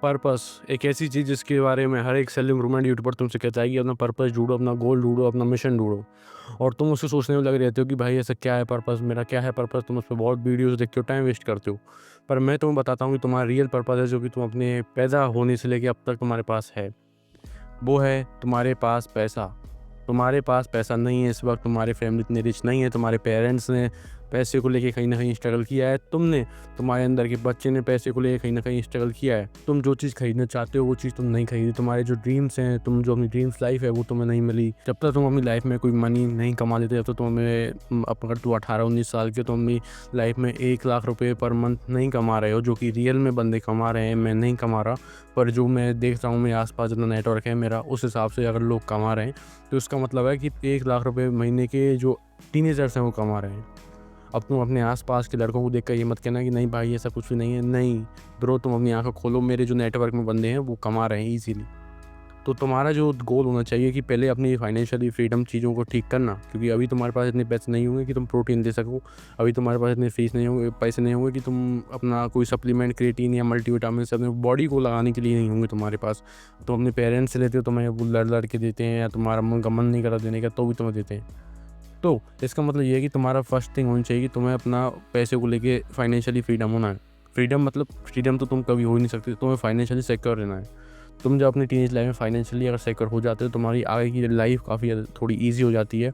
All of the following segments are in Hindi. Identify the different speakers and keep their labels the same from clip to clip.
Speaker 1: पर्पस एक ऐसी चीज़ जिसके बारे में हर एक सेल्फ इम्प्रूवमेंट यूट्यूबर तुमसे कहता है कि अपना पर्पस ढूंढो, अपना गोल ढूंढो, अपना मिशन ढूंढो। और तुम उसको सोचने में लगे रहते हो कि भाई ऐसा क्या है पर्पस, मेरा क्या है पर्पस। तुम उस पर बहुत वीडियोस देखते हो, टाइम वेस्ट करते हो। पर मैं तुम्हें बताता हूँ कि तुम्हारा रियल पर्पस है, जो कि तुम अपने पैदा होने से लेके अब तक तुम्हारे पास है। वो है तुम्हारे पास पैसा। तुम्हारे पास पैसा नहीं है इस वक्त, तुम्हारी फैमिली इतनी रिच नहीं है, तुम्हारे पेरेंट्स ने पैसे को लेके कहीं ना कहीं स्ट्रगल किया है, तुमने, तुम्हारे अंदर के बच्चे ने पैसे को लेके कहीं ना कहीं स्ट्रगल किया है। तुम जो चीज़ खरीदना चाहते हो वो चीज़ तुम नहीं खरीदी। तुम्हारे जो ड्रीम्स हैं, तुम जो अपनी ड्रीम्स लाइफ है वो तुम्हें नहीं मिली। जब तक तुम अपनी लाइफ में कोई मनी नहीं कमा लेते, जब तक तुम्हें अगर तुम 18-19 साल के, तुम अपनी लाइफ में 1 लाख रुपये पर मंथ नहीं कमा रहे हो, जो कि रियल में बंदे कमा रहे हैं, मैं नहीं कमा रहा, पर जो मैं देख रहा हूँ, मेरे आसपास जितना नेटवर्क है मेरा, उस हिसाब से अगर लोग कमा रहे हैं तो उसका मतलब है कि 1 लाख रुपये महीने के जो टीनेजर्स हैं वो कमा रहे हैं। अब तुम अपने आसपास के लड़कों को देख कर ये मत कहना कि नहीं भाई ऐसा कुछ भी नहीं है। नहीं ब्रो, तुम अपनी आंखें खोलो, मेरे जो नेटवर्क में बंदे हैं वो कमा रहे हैं ईजीली। तो तुम्हारा जो गोल होना चाहिए कि पहले अपनी फाइनेंशियली फ्रीडम चीज़ों को ठीक करना, क्योंकि अभी तुम्हारे पास इतने पैसे नहीं होंगे कि तुम प्रोटीन दे सको। अभी तुम्हारे पास इतनी फीस नहीं होंगे, पैसे नहीं होंगे कि तुम अपना कोई सप्लीमेंट, क्रिएटिन या मल्टीविटामिन से अपने बॉडी को लगाने के लिए नहीं होंगे तुम्हारे पास। तो अपने पेरेंट्स से लेते हो, तुम्हें वो लड़ के देते हैं, या तुम्हारा मन नहीं करा देने का तो भी तुम्हें देते हैं। तो इसका मतलब ये है कि तुम्हारा फर्स्ट थिंग होनी चाहिए कि तुम्हें अपना पैसे को लेके फाइनेंशियली फ्रीडम होना है। फ्रीडम मतलब फ्रीडम तो तुम कभी हो ही नहीं सकते, तुम्हें फाइनेंशियली सिक्योर रहना है। तुम जब अपनी टीनेज लाइफ में फाइनेंशियली अगर सिक्योर हो जाते हो, तुम्हारी आगे की लाइफ काफ़ी थोड़ी ईजी हो जाती है।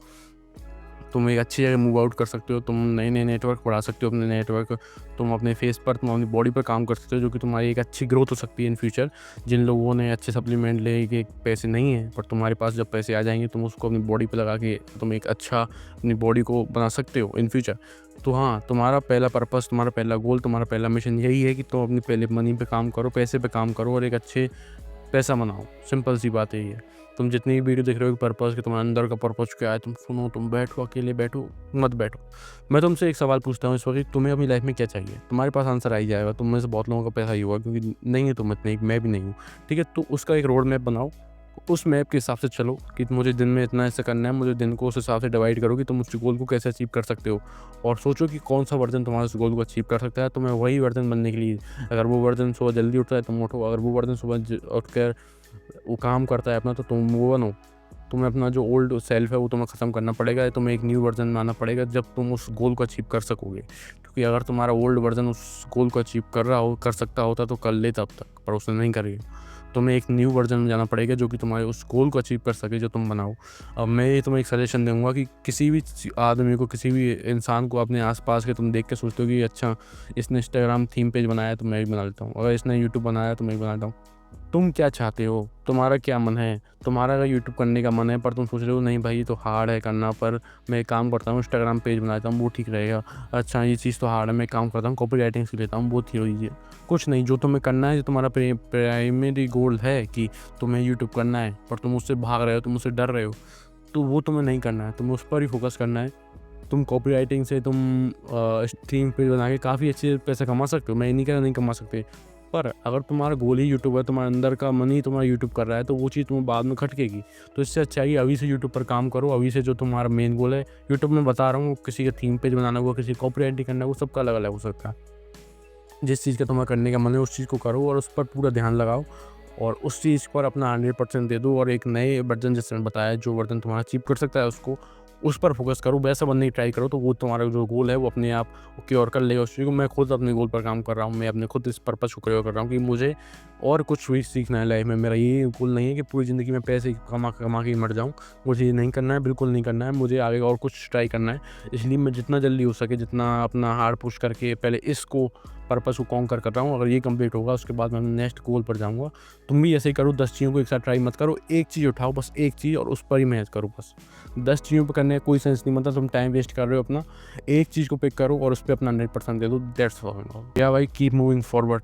Speaker 1: तुम एक अच्छी जगह मूव आउट कर सकते हो, तुम नए नए नेटवर्क बढ़ा सकते हो, अपने नेटवर्क, तुम अपने फेस पर, तुम अपनी बॉडी पर काम कर सकते हो, जो कि तुम्हारी एक अच्छी ग्रोथ हो सकती है इन फ्यूचर। जिन लोगों ने अच्छे सप्लीमेंट ले के पैसे नहीं है, पर तुम्हारे पास जब पैसे आ जाएंगे तुम उसको अपनी बॉडी पर लगा के तुम एक अच्छा अपनी बॉडी को बना सकते हो इन फ्यूचर। तो हाँ, तुम्हारा पहला पर्पस, तुम्हारा पहला गोल, तुम्हारा पहला मिशन यही है कि तुम अपनी पहले मनी पे काम करो, पैसे पे काम करो और एक अच्छे पैसा बनाओ। सिंपल सी बात यही है। तुम जितनी भी वीडियो देख रहे हो पर्पस के, तुम्हारे अंदर का पर्पस क्या है, तुम सुनो, तुम बैठो, अकेले बैठो, मत बैठो। मैं तुमसे एक सवाल पूछता हूँ इस वक्त, तुम्हें अपनी लाइफ में क्या चाहिए? तुम्हारे पास आंसर आ ही जाएगा। तुम में से बहुत लोगों का पैसा ही होगा, क्योंकि नहीं है तुम इतने, मैं भी नहीं हूँ। ठीक है, तो उसका एक रोड मैप बनाओ, उस मैप के हिसाब से चलो कि मुझे दिन में इतना ऐसा करना है, मुझे दिन को उस हिसाब से डिवाइड करो कि तुम उस गोल को कैसे अचीव कर सकते हो। और सोचो कि कौन सा वर्जन तुम्हारा उस गोल को अचीव कर सकता है। तुम्हें वही वर्जन बनने के लिए, अगर वो वर्जन सुबह जल्दी उठता है तुम उठो, अगर वो वर्जन सुबह उठ कर वो काम करता है अपना, तो तुम वो बनो। तुम्हें अपना जो ओल्ड सेल्फ है वो तुम्हें ख़त्म करना पड़ेगा, तुम्हें एक न्यू वर्जन में आना पड़ेगा जब तुम उस गोल को अचीव कर सकोगे। क्योंकि अगर तुम्हारा ओल्ड वर्जन उस गोल को अचीव कर सकता होता तो कर लेता अब तक, पर उसने नहीं करी। तुम्हें एक न्यू वर्जन में जाना पड़ेगा जो कि तुम्हारे उस गोल को अचीव कर सके जो तुम बनाओ। अब मैं ये तुम्हें एक सजेशन दूंगा कि किसी भी आदमी को, किसी भी इंसान को अपने आसपास के तुम देख के सोचते हो कि अच्छा इसने इंस्टाग्राम थीम पेज बनाया तो मैं भी बना लेता हूँ, अगर इसने यूट्यूब बनाया तो मैं भी बना लेता हूँ। तुम क्या चाहते हो? तुम्हारा क्या मन है? तुम्हारा अगर यूट्यूब करने का मन है, पर तुम सोच रहे हो नहीं भाई ये तो हार्ड है करना, पर मैं एक काम करता हूँ इंस्टाग्राम पेज बनाता हूँ वो ठीक रहेगा। अच्छा ये चीज़ तो हार्ड है, मैं काम करता हूँ कॉपी राइटिंग सीख लेता हूँ वो ठीक लीजिए। कुछ नहीं, जो तुम्हें करना है, जो तुम्हारा प्राइमरी गोल है कि तुम्हें यूट्यूब करना है, पर तुम उससे भाग रहे हो, तुम उससे डर रहे हो, तो वो तुम्हें नहीं करना है, तुम्हें उस पर ही फोकस करना है। तुम कॉपी राइटिंग से तुम थीम पेज बना के काफ़ी अच्छे पैसे कमा सकते हो, मैं ये नहीं कह रहा नहीं कमा सकते। पर अगर तुम्हारा गोल ही यूट्यूब है, तुम्हारे अंदर का मन ही तुम्हारा यूट्यूब कर रहा है, तो वो चीज़ तुम्हें बाद में खटकेगी। तो इससे अच्छा ही अभी से यूट्यूब पर काम करो। अभी से जो तुम्हारा मेन गोल है, यूट्यूब में बता रहा हूँ, किसी का थीम पेज बनाना हुआ, किसी कॉपी राइटिंग करना हुआ, सबका अलग अलग हो सकता है। जिस चीज़ का तुम्हें करने का मन है उस चीज़ को करो और उस पर पूरा ध्यान लगाओ और उस चीज़ पर अपना 100% दे दो। और एक नए वर्जन, जैसे मैंने बताया, जो वर्जन तुम्हारा अचीव कर सकता है उसको, उस पर फोकस करो, वैसा बनने की ट्राई करो। तो वो तुम्हारा जो गोल है वो अपने आप क्योर कर लेगा उस चीज़ को। मैं खुद अपने गोल पर काम कर रहा हूँ, मैं अपने खुद इस पर्पस को क्योर कर रहा हूँ कि मुझे और कुछ भी सीखना है लाइफ में। मेरा ये गोल नहीं है कि पूरी ज़िंदगी में पैसे कमा कमा के मर जाऊँ, मुझे ये नहीं करना है, बिल्कुल नहीं करना है। मुझे आगे और कुछ ट्राई करना है, इसलिए मैं जितना जल्दी हो सके, जितना अपना हार्ड पुश करके पहले इसको पर्पस को कॉन्कर कर रहा हूँ। अगर ये कंप्लीट होगा उसके बाद मैं नेक्स्ट गोल पर जाऊँगा। तुम भी ऐसे ही करो, 10 चीज़ों को एक साथ ट्राई मत करो, एक चीज़ उठाओ, बस एक चीज़, और उस पर ही मेहनत करो। बस 10 चीज़ों पर करने का कोई सेंस नहीं बनता, तुम टाइम वेस्ट कर रहे हो अपना। एक चीज़ को पिक करो और उस पर अपना 100% दे दो, दैट्स ऑल। या भाई, कीप मूविंग फॉरवर्ड।